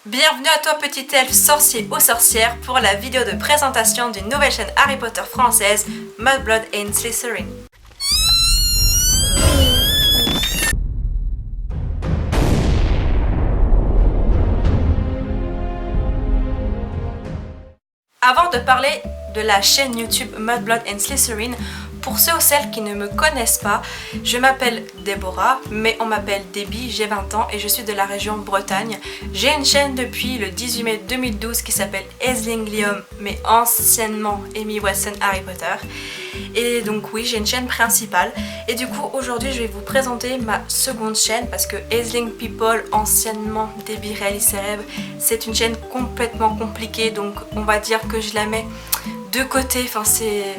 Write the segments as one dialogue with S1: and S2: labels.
S1: Bienvenue à toi petit elfe sorcier ou sorcière pour la vidéo de présentation d'une nouvelle chaîne Harry Potter française, Mudblood and Slytherin. Avant de parler de la chaîne YouTube Mudblood and Slytherin, pour ceux ou celles qui ne me connaissent pas, je m'appelle Déborah, mais on m'appelle Déby, j'ai 20 ans et je suis de la région Bretagne. J'ai une chaîne depuis le 18 mai 2012 qui s'appelle Aisling-Liam, mais anciennement Amy Watson Harry Potter. Et donc oui, j'ai une chaîne principale. Et du coup, aujourd'hui, je vais vous présenter ma seconde chaîne parce que Aisling People, anciennement Déby Réalise ses rêves, c'est une chaîne complètement compliquée. Donc on va dire que je la mets de côté, enfin c'est...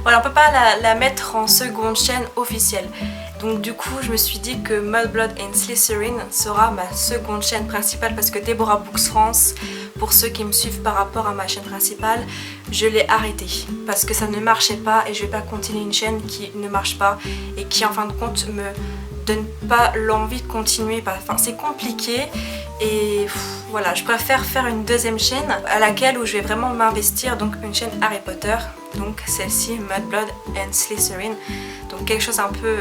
S1: Voilà, on peut pas la mettre en seconde chaîne officielle. Donc du coup, je me suis dit que Mudblood and Slytherin sera ma seconde chaîne principale parce que Deborah Books France, pour ceux qui me suivent par rapport à ma chaîne principale, je l'ai arrêtée parce que ça ne marchait pas et je vais pas continuer une chaîne qui ne marche pas et qui en fin de compte me donne pas l'envie de continuer. Enfin, c'est compliqué et voilà, je préfère faire une deuxième chaîne à laquelle où je vais vraiment m'investir, donc une chaîne Harry Potter, donc celle-ci Mudblood and Slytherin, donc quelque chose un peu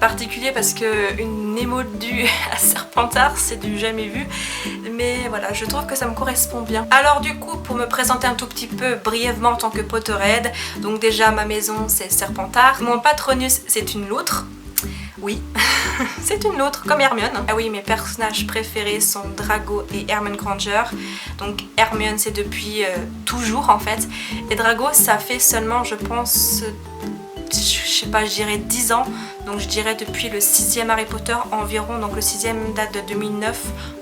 S1: particulier parce que une émodue à Serpentard c'est du jamais vu, mais voilà, je trouve que ça me correspond bien. Alors du coup, pour me présenter un tout petit peu brièvement en tant que Potterhead, donc déjà ma maison c'est Serpentard, mon patronus c'est une loutre. Oui, c'est une loutre, comme Hermione. Ah oui, mes personnages préférés sont Drago et Hermione Granger. Donc Hermione, c'est depuis toujours en fait. Et Drago, ça fait seulement, je pense, je sais pas, je dirais 10 ans. Donc je dirais depuis le 6e Harry Potter environ. Donc le 6e date de 2009.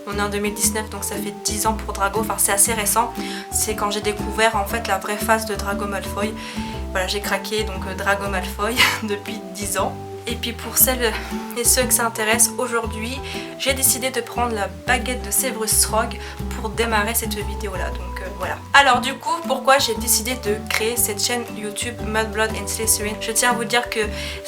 S1: On est en 2019, donc ça fait 10 ans pour Drago. Enfin, c'est assez récent. C'est quand j'ai découvert en fait la vraie face de Drago Malfoy. Voilà, j'ai craqué, donc Drago Malfoy depuis 10 ans. Et puis pour celles et ceux que ça intéresse, aujourd'hui j'ai décidé de prendre la baguette de Severus Strog pour démarrer cette vidéo là, donc voilà. Alors du coup, pourquoi j'ai décidé de créer cette chaîne YouTube Mudblood and Slytherin? Je tiens à vous dire que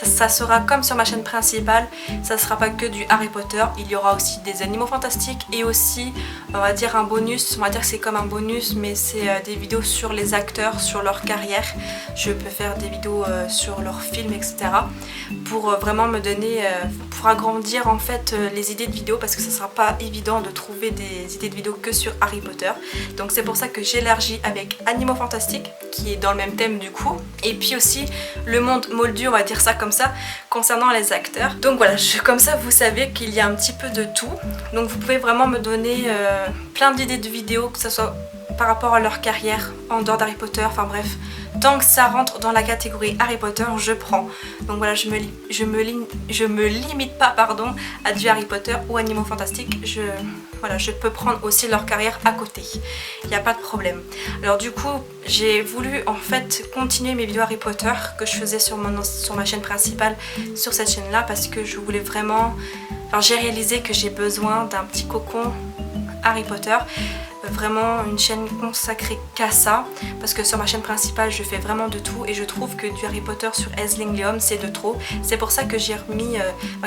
S1: ça sera comme sur ma chaîne principale, ça sera pas que du Harry Potter, il y aura aussi des animaux fantastiques et aussi on va dire un bonus, on va dire que c'est comme un bonus mais c'est des vidéos sur les acteurs, sur leur carrière. Je peux faire des vidéos sur leurs films, etc. pour vraiment me donner, pour agrandir en fait les idées de vidéos parce que ce sera pas évident de trouver des idées de vidéos que sur Harry Potter. Donc c'est pour ça que j'élargis avec Animaux Fantastiques qui est dans le même thème du coup. Et puis aussi le monde moldu, on va dire ça comme ça, concernant les acteurs. Donc voilà, comme ça vous savez qu'il y a un petit peu de tout. Donc vous pouvez vraiment me donner plein d'idées de vidéos, que ce soit par rapport à leur carrière en dehors d'Harry Potter, enfin bref. Tant que ça rentre dans la catégorie Harry Potter, je prends. Donc voilà, je me limite pas à du Harry Potter ou Animaux Fantastiques. Voilà, je peux prendre aussi leur carrière à côté. Il n'y a pas de problème. Alors du coup, j'ai voulu en fait continuer mes vidéos Harry Potter que je faisais sur ma chaîne principale, sur cette chaîne-là, parce que je voulais vraiment... Enfin, j'ai réalisé que j'ai besoin d'un petit cocon Harry Potter. Vraiment une chaîne consacrée qu'à ça parce que sur ma chaîne principale je fais vraiment de tout et je trouve que du Harry Potter sur Aisling-Liam c'est de trop. C'est pour ça que j'ai remis,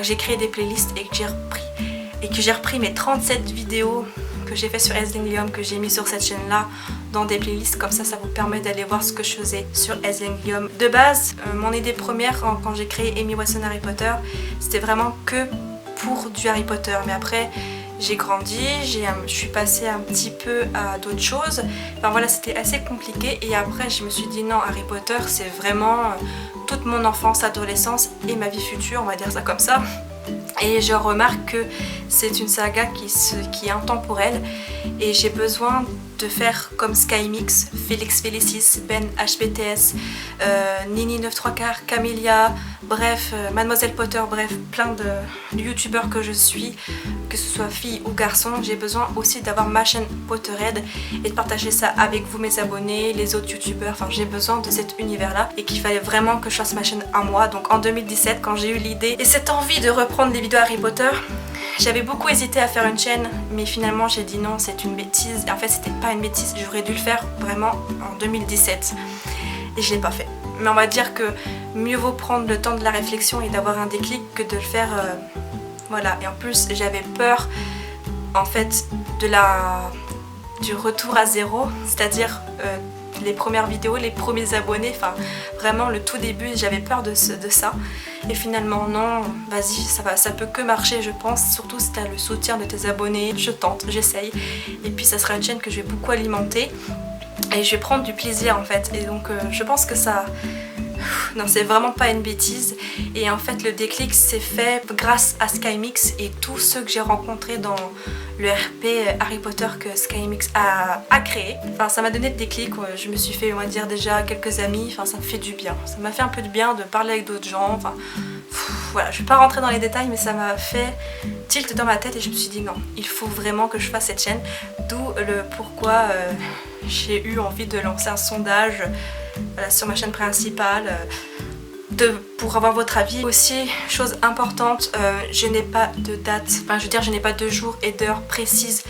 S1: j'ai créé des playlists et que j'ai repris mes 37 vidéos que j'ai fait sur Aisling-Liam que j'ai mis sur cette chaîne là dans des playlists, comme ça vous permet d'aller voir ce que je faisais sur Aisling-Liam. De base, mon idée première quand j'ai créé Amy Watson Harry Potter, c'était vraiment que pour du Harry Potter, mais après j'ai grandi, je suis passée un petit peu à d'autres choses. Enfin voilà, c'était assez compliqué et après je me suis dit non, Harry Potter c'est vraiment toute mon enfance, adolescence et ma vie future, on va dire ça comme ça. Et je remarque que c'est une saga qui est intemporelle et j'ai besoin de faire comme Skymix, Félix Félicis, Ben HPTS, Nini 9 3 quarts, Camélia, bref, Mademoiselle Potter, bref, plein de youtubeurs que je suis, que ce soit fille ou garçon. J'ai besoin aussi d'avoir ma chaîne Potterhead et de partager ça avec vous mes abonnés, les autres youtubeurs, enfin j'ai besoin de cet univers là et qu'il fallait vraiment que je fasse ma chaîne à moi. Donc en 2017 quand j'ai eu l'idée et cette envie de reprendre les vidéos Harry Potter, j'avais beaucoup hésité à faire une chaîne mais finalement j'ai dit non, c'est une bêtise. Et en fait c'était pas une bêtise, j'aurais dû le faire vraiment en 2017 et je l'ai pas fait. Mais on va dire que mieux vaut prendre le temps de la réflexion et d'avoir un déclic que de le faire voilà. Et en plus j'avais peur en fait du retour à zéro, c'est-à-dire les premières vidéos, les premiers abonnés, enfin vraiment le tout début, j'avais peur de ça. Et finalement non, vas-y, ça peut que marcher je pense, surtout si tu as le soutien de tes abonnés. Je tente, j'essaye, et puis ça sera une chaîne que je vais beaucoup alimenter et je vais prendre du plaisir en fait. Et donc je pense que ça... Non, c'est vraiment pas une bêtise. Et en fait le déclic s'est fait grâce à SkyMix et tous ceux que j'ai rencontrés dans le RP Harry Potter que SkyMix a créé. Enfin ça m'a donné le déclic, je me suis fait on va dire déjà quelques amis, enfin ça me fait du bien. Ça m'a fait un peu de bien de parler avec d'autres gens, enfin voilà, je vais pas rentrer dans les détails mais ça m'a fait tilt dans ma tête et je me suis dit non, il faut vraiment que je fasse cette chaîne. D'où le pourquoi j'ai eu envie de lancer un sondage sur ma chaîne principale pour avoir votre avis. Aussi, chose importante, je n'ai pas de date, enfin je veux dire je n'ai pas de jour et d'heure précise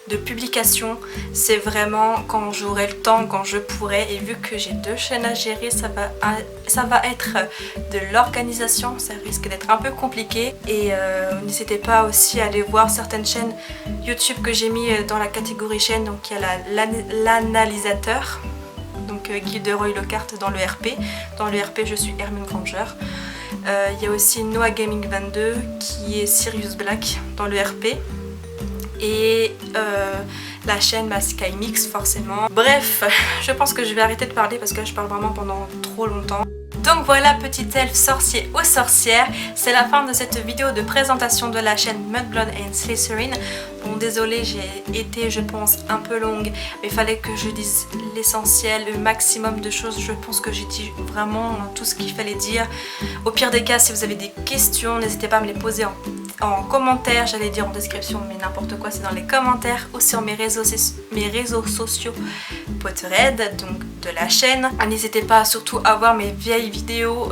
S1: de publication. C'est vraiment quand j'aurai le temps, quand je pourrai, et vu que j'ai 2 chaînes à gérer, ça va être de l'organisation, ça risque d'être un peu compliqué. Et n'hésitez pas aussi à aller voir certaines chaînes YouTube que j'ai mis dans la catégorie chaîne. Donc il y a l'analysateur, donc Guy de Roy Lockhart dans le RP. Dans le RP je suis Hermione Granger. Il y a aussi Noah Gaming 22 qui est Sirius Black dans le RP. Et la chaîne SkyMix forcément. Bref, je pense que je vais arrêter de parler parce que là je parle vraiment pendant trop longtemps. Donc voilà, petit elfe sorcier ou sorcière, c'est la fin de cette vidéo de présentation de la chaîne Mudblood and Slytherin. Bon désolée, j'ai été je pense un peu longue, mais il fallait que je dise l'essentiel, le maximum de choses. Je pense que j'ai dit vraiment tout ce qu'il fallait dire. Au pire des cas, si vous avez des questions, n'hésitez pas à me les poser en commentaire, j'allais dire en description mais n'importe quoi, c'est dans les commentaires ou sur mes réseaux sociaux Potterhead, donc de la chaîne. N'hésitez pas surtout à voir mes vieilles vidéos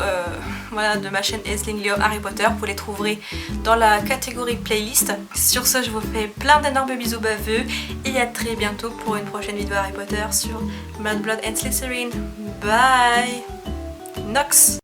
S1: voilà, de ma chaîne Aisling Leo Harry Potter, vous les trouverez dans la catégorie playlist. Sur ce, je vous fais plein d'énormes bisous baveux et à très bientôt pour une prochaine vidéo Harry Potter sur Mudblood and Slytherin. Bye Nox.